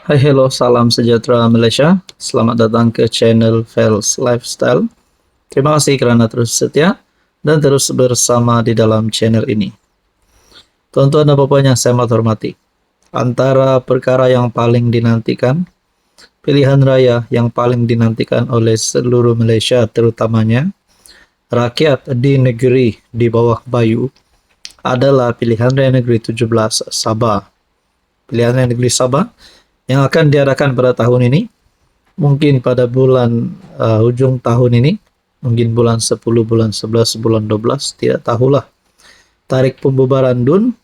Hai, hello, salam sejahtera Malaysia. Selamat datang ke channel Fels Lifestyle. Terima kasih kerana terus setia dan terus bersama di dalam channel ini. Tuan-tuan dan puan yang saya hormati, antara perkara yang paling dinantikan, pilihan raya yang paling dinantikan oleh seluruh Malaysia, terutamanya rakyat di negeri di bawah Bayu, adalah pilihan raya negeri 17 Sabah. Pilihan raya negeri Sabah yang akan diadakan pada tahun ini, mungkin pada bulan hujung tahun ini, mungkin bulan 10, bulan 11, bulan 12, tidak tahulah. Tarikh pembubaran DUN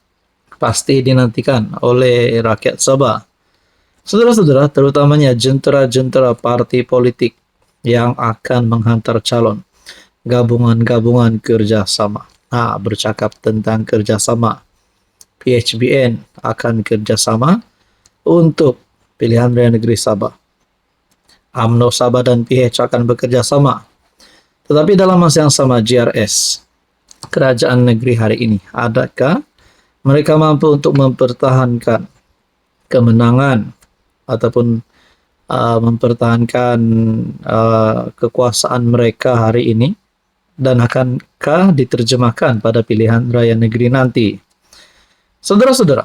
pasti dinantikan oleh rakyat Sabah. Saudara-saudara, terutamanya jentera-jentera parti politik yang akan menghantar calon, gabungan-gabungan kerjasama. Bercakap tentang kerjasama, PHBN akan kerjasama untuk pilihan raya negeri Sabah. UMNO Sabah dan PH akan bekerja sama. Tetapi dalam masa yang sama, JRS, kerajaan negeri hari ini, adakah mereka mampu untuk mempertahankan kemenangan ataupun mempertahankan kekuasaan mereka hari ini, dan akankah diterjemahkan pada pilihan raya negeri nanti? Saudara-saudara,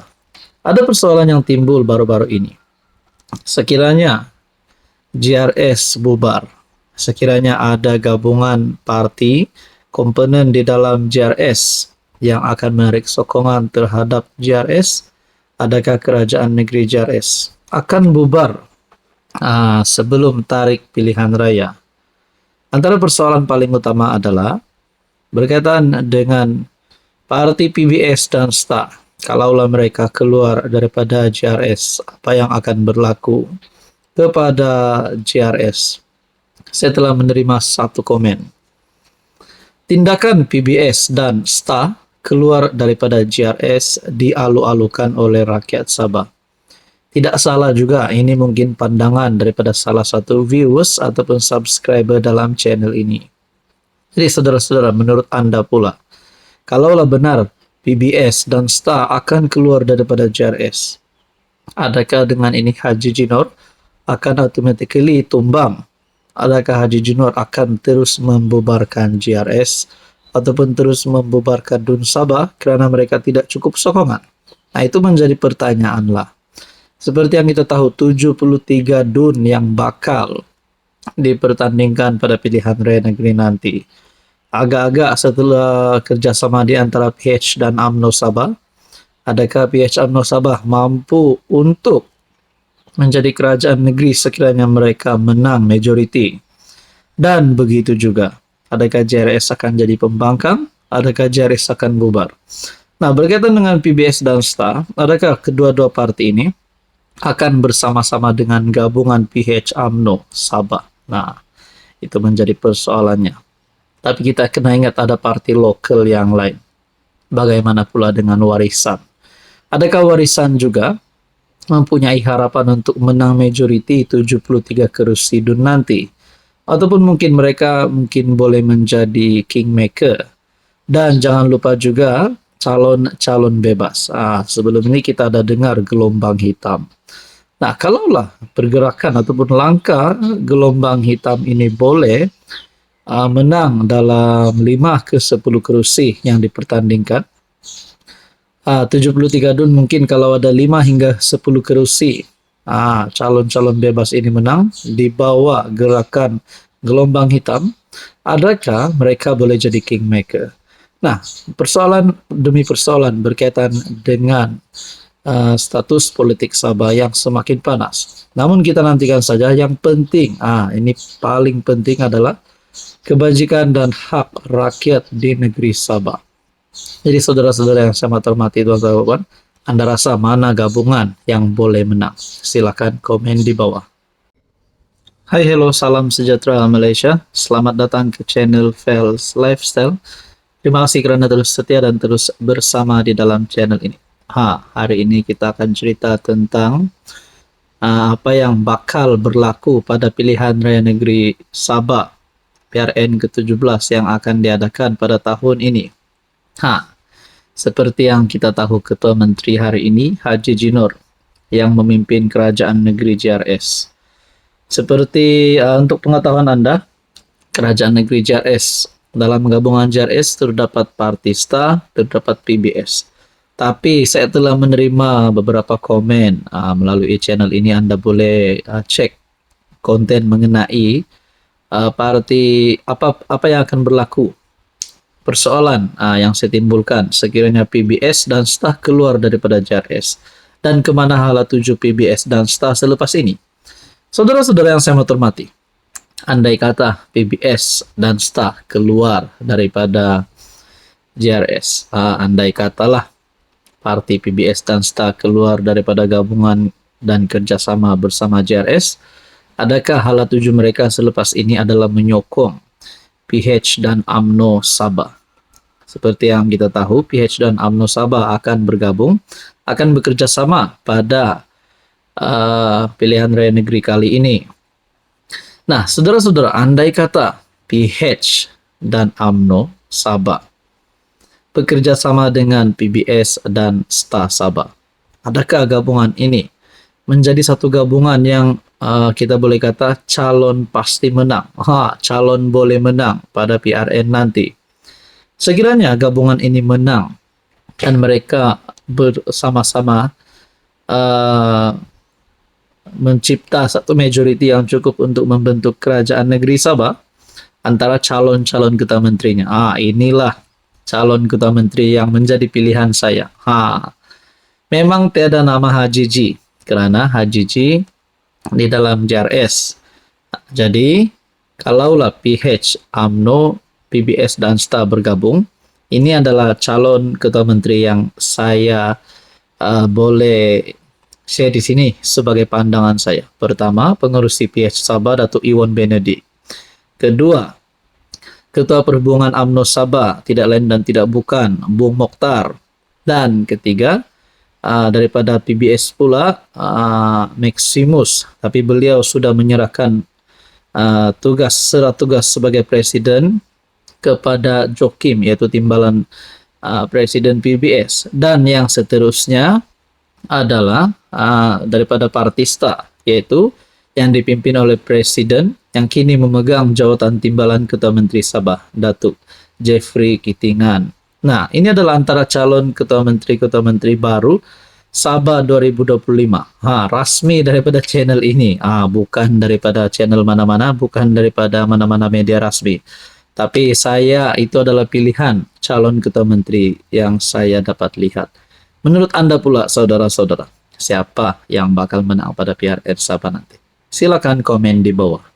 ada persoalan yang timbul baru-baru ini. Sekiranya JRS bubar, sekiranya ada gabungan parti komponen di dalam JRS yang akan menarik sokongan terhadap JRS, adakah kerajaan negeri JRS akan bubar sebelum tarik pilihan raya? Antara persoalan paling utama adalah berkaitan dengan parti PBS dan STA. Kalaulah mereka keluar daripada JRS, apa yang akan berlaku kepada JRS? Saya telah menerima satu komen. Tindakan PBS dan STA keluar daripada JRS dialu-alukan oleh rakyat Sabah. Tidak salah juga, ini mungkin pandangan daripada salah satu viewers ataupun subscriber dalam channel ini. Jadi saudara-saudara, menurut anda pula, kalaulah benar PBS dan STA akan keluar daripada JRS, adakah dengan ini Haji Jinor akan automatically tumbang? Adakah Haji Jinor akan terus membubarkan JRS ataupun terus membubarkan DUN Sabah kerana mereka tidak cukup sokongan? Itu menjadi pertanyaan lah. Seperti yang kita tahu, 73 DUN yang bakal dipertandingkan pada pilihan raya negeri nanti. Agak-agak setelah kerjasama di antara PH dan UMNO Sabah, adakah PH UMNO Sabah mampu untuk menjadi kerajaan negeri sekiranya mereka menang majoriti? Dan begitu juga, adakah JRS akan jadi pembangkang? Adakah JRS akan bubar? Berkaitan dengan PBS dan STA, adakah kedua-dua parti ini akan bersama-sama dengan gabungan PH UMNO Sabah? Itu menjadi persoalannya. Tapi kita kena ingat ada parti lokal yang lain. Bagaimana pula dengan Warisan? Adakah Warisan juga mempunyai harapan untuk menang majoriti 73 kerusi DUN nanti? Ataupun mungkin mereka boleh menjadi kingmaker? Dan jangan lupa juga calon-calon bebas. Sebelum ini kita ada dengar gelombang hitam. Kalaulah pergerakan ataupun langkah gelombang hitam ini boleh menang dalam 5 ke 10 kerusi yang dipertandingkan, 73 DUN mungkin kalau ada 5 hingga 10 kerusi, calon-calon bebas ini menang di bawah gerakan gelombang hitam, adakah mereka boleh jadi kingmaker? Persoalan demi persoalan berkaitan dengan status politik Sabah yang semakin panas. Namun kita nantikan saja. Yang penting, ini paling penting adalah kebajikan dan hak rakyat di negeri Sabah. Jadi saudara-saudara yang saya hormati, tuan-tuan, anda rasa mana gabungan yang boleh menang? Silakan komen di bawah. Hai, hello, salam sejahtera Malaysia. Selamat datang ke channel Fels Lifestyle. Terima kasih kerana terus setia dan terus bersama di dalam channel ini. Hari ini kita akan cerita tentang apa yang bakal berlaku pada pilihan raya negeri Sabah PRN ke-17 yang akan diadakan pada tahun ini. Seperti yang kita tahu, Ketua Menteri hari ini, Haji Jinor, yang memimpin kerajaan negeri JRS. Seperti untuk pengetahuan Anda, kerajaan negeri JRS, dalam gabungan JRS terdapat Partista, terdapat PBS. Tapi saya telah menerima beberapa komen melalui channel ini. Anda boleh cek konten mengenai parti apa yang akan berlaku. Persoalan yang saya timbulkan sekiranya PBS dan STA keluar daripada JRS, dan kemana hala tuju PBS dan STA selepas ini. Saudara-saudara yang saya hormati, andai kata PBS dan STA keluar daripada JRS, andai katalah parti PBS dan STA keluar daripada gabungan dan kerjasama bersama JRS, adakah hala tuju mereka selepas ini adalah menyokong PH dan UMNO Sabah? Seperti yang kita tahu, PH dan UMNO Sabah akan bergabung, akan bekerja sama pada pilihan raya negeri kali ini. Nah, saudara-saudara, andai kata PH dan UMNO Sabah bekerja sama dengan PBS dan STA Sabah, adakah gabungan ini menjadi satu gabungan yang kita boleh kata calon pasti menang, calon boleh menang pada PRN nanti? Sekiranya gabungan ini menang dan mereka bersama-sama mencipta satu majoriti yang cukup untuk membentuk kerajaan negeri Sabah, antara calon-calon ketua menterinya, inilah calon ketua menteri yang menjadi pilihan saya. Memang tiada nama Haji G, kerana Haji G di dalam JRS. Jadi, kalaulah PH, UMNO, PBS dan STA bergabung, ini adalah calon ketua menteri yang saya boleh share di sini sebagai pandangan saya. Pertama, pengurus PH Sabah Datuk Iwan Benedict. Kedua, Ketua Perhubungan UMNO Sabah tidak lain dan tidak bukan Bung Mokhtar. Dan ketiga, daripada PBS pula Maximus, tapi beliau sudah menyerahkan surat tugas sebagai presiden kepada Jokim, yaitu timbalan presiden PBS. Dan yang seterusnya adalah daripada Partista, yaitu yang dipimpin oleh presiden yang kini memegang jawatan timbalan Ketua Menteri Sabah, Datuk Jeffrey Kitingan. Nah, ini adalah antara calon ketua menteri baru Sabah 2025. Rasmi daripada channel ini. Bukan daripada channel mana-mana, bukan daripada mana-mana media rasmi. Tapi saya, itu adalah pilihan calon ketua menteri yang saya dapat lihat. Menurut Anda pula, saudara-saudara, siapa yang bakal menang pada PRN Sabah nanti? Silakan komen di bawah.